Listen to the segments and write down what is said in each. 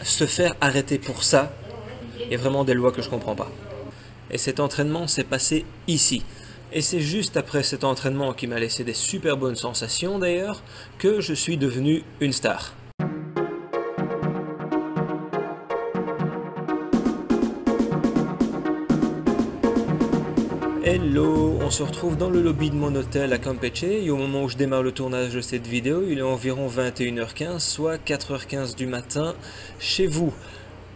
se faire arrêter pour ça est vraiment des lois que je comprends pas. Et cet entraînement s'est passé ici. Et c'est juste après cet entraînement qui m'a laissé des super bonnes sensations d'ailleurs que je suis devenu une star. Hello, on se retrouve dans le lobby de mon hôtel à Campeche et au moment où je démarre le tournage de cette vidéo, il est environ 21h15, soit 4h15 du matin chez vous.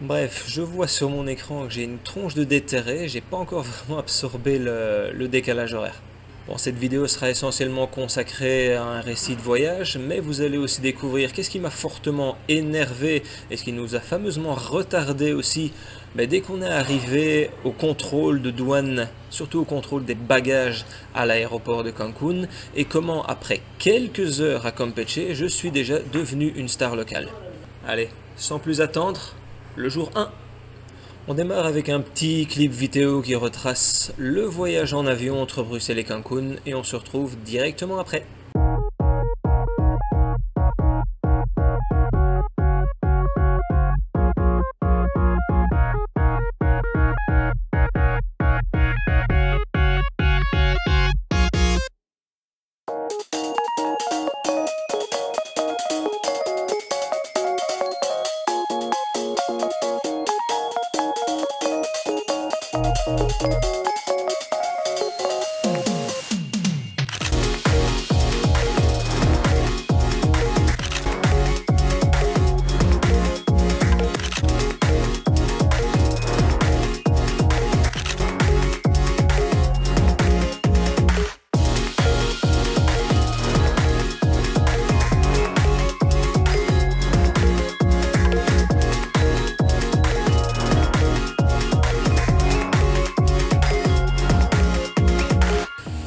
Bref, je vois sur mon écran que j'ai une tronche de déterré, j'ai pas encore vraiment absorbé le décalage horaire. Bon, cette vidéo sera essentiellement consacrée à un récit de voyage, mais vous allez aussi découvrir qu'est-ce qui m'a fortement énervé et ce qui nous a fameusement retardé aussi dès qu'on est arrivé au contrôle de douane, surtout au contrôle des bagages à l'aéroport de Cancun, et comment après quelques heures à Campeche, je suis déjà devenu une star locale. Allez, sans plus attendre, le jour 1. On démarre avec un petit clip vidéo qui retrace le voyage en avion entre Bruxelles et Cancun et on se retrouve directement après.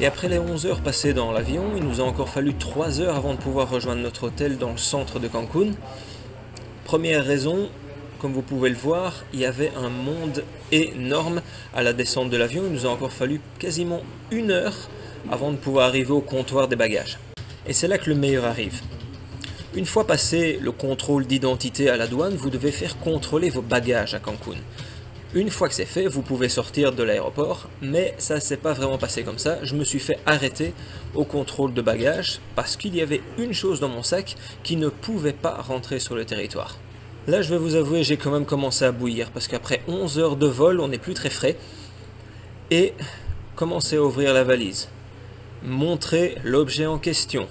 Et après les 11 heures passées dans l'avion, il nous a encore fallu 3 heures avant de pouvoir rejoindre notre hôtel dans le centre de Cancun. Première raison, comme vous pouvez le voir, il y avait un monde énorme à la descente de l'avion. Il nous a encore fallu quasiment 1 heure avant de pouvoir arriver au comptoir des bagages. Et c'est là que le meilleur arrive. Une fois passé le contrôle d'identité à la douane, vous devez faire contrôler vos bagages à Cancun. Une fois que c'est fait, vous pouvez sortir de l'aéroport, mais ça ne s'est pas vraiment passé comme ça. Je me suis fait arrêter au contrôle de bagages parce qu'il y avait une chose dans mon sac qui ne pouvait pas rentrer sur le territoire. Là, je vais vous avouer, j'ai quand même commencé à bouillir parce qu'après 11 heures de vol, on n'est plus très frais. Et commencer à ouvrir la valise, montrer l'objet en question,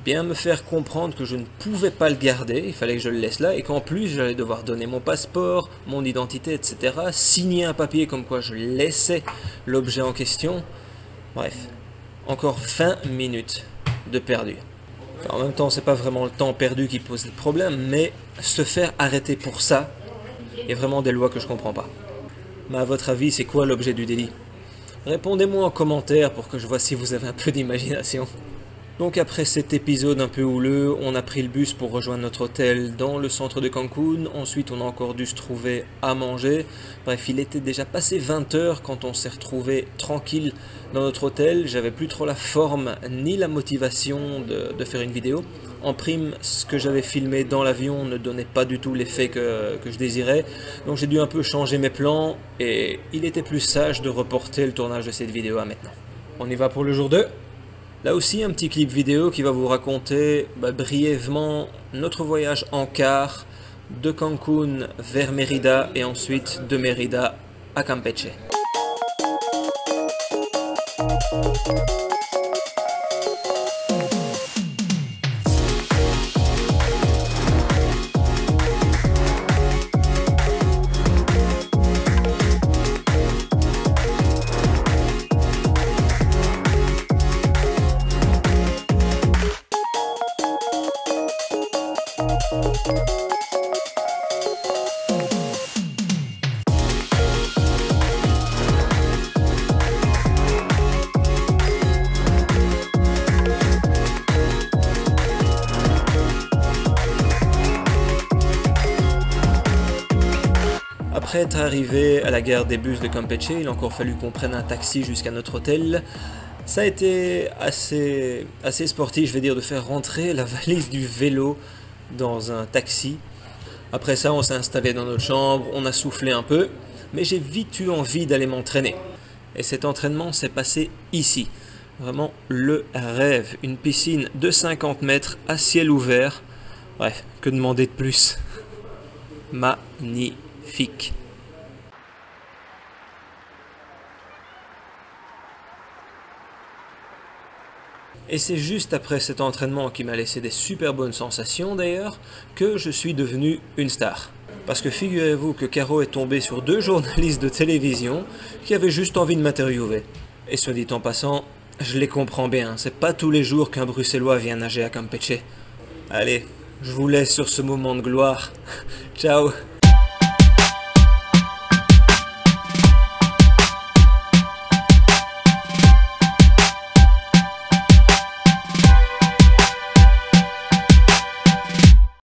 bien me faire comprendre que je ne pouvais pas le garder, il fallait que je le laisse là, et qu'en plus j'allais devoir donner mon passeport, mon identité, etc., signer un papier comme quoi je laissais l'objet en question. Bref, encore 20 minutes de perdu. Enfin, en même temps, c'est pas vraiment le temps perdu qui pose le problème, mais se faire arrêter pour ça est vraiment des lois que je comprends pas. Mais à votre avis, c'est quoi l'objet du délit? Répondez-moi en commentaire pour que je vois si vous avez un peu d'imagination. Donc après cet épisode un peu houleux, on a pris le bus pour rejoindre notre hôtel dans le centre de Cancun. Ensuite, on a encore dû se trouver à manger. Bref, il était déjà passé 20 heures quand on s'est retrouvé tranquille dans notre hôtel. J'avais plus trop la forme ni la motivation de faire une vidéo. En prime, ce que j'avais filmé dans l'avion ne donnait pas du tout l'effet que je désirais. Donc j'ai dû un peu changer mes plans et il était plus sage de reporter le tournage de cette vidéo à maintenant. On y va pour le jour 2. Là aussi, un petit clip vidéo qui va vous raconter brièvement notre voyage en car de Cancun vers Mérida et ensuite de Mérida à Campeche. Après être arrivé à la gare des bus de Campeche, il a encore fallu qu'on prenne un taxi jusqu'à notre hôtel. Ça a été assez sportif, je vais dire, de faire rentrer la valise du vélo dans un taxi. Après ça, on s'est installé dans notre chambre, on a soufflé un peu, mais j'ai vite eu envie d'aller m'entraîner. Et cet entraînement s'est passé ici. Vraiment le rêve, une piscine de 50 mètres à ciel ouvert. Bref, que demander de plus? Magnifique. Et c'est juste après cet entraînement qui m'a laissé des super bonnes sensations d'ailleurs, que je suis devenu une star. Parce que figurez-vous que Caro est tombé sur 2 journalistes de télévision qui avaient juste envie de m'interviewer. Et soit dit en passant, je les comprends bien, c'est pas tous les jours qu'un Bruxellois vient nager à Campeche. Allez, je vous laisse sur ce moment de gloire. Ciao!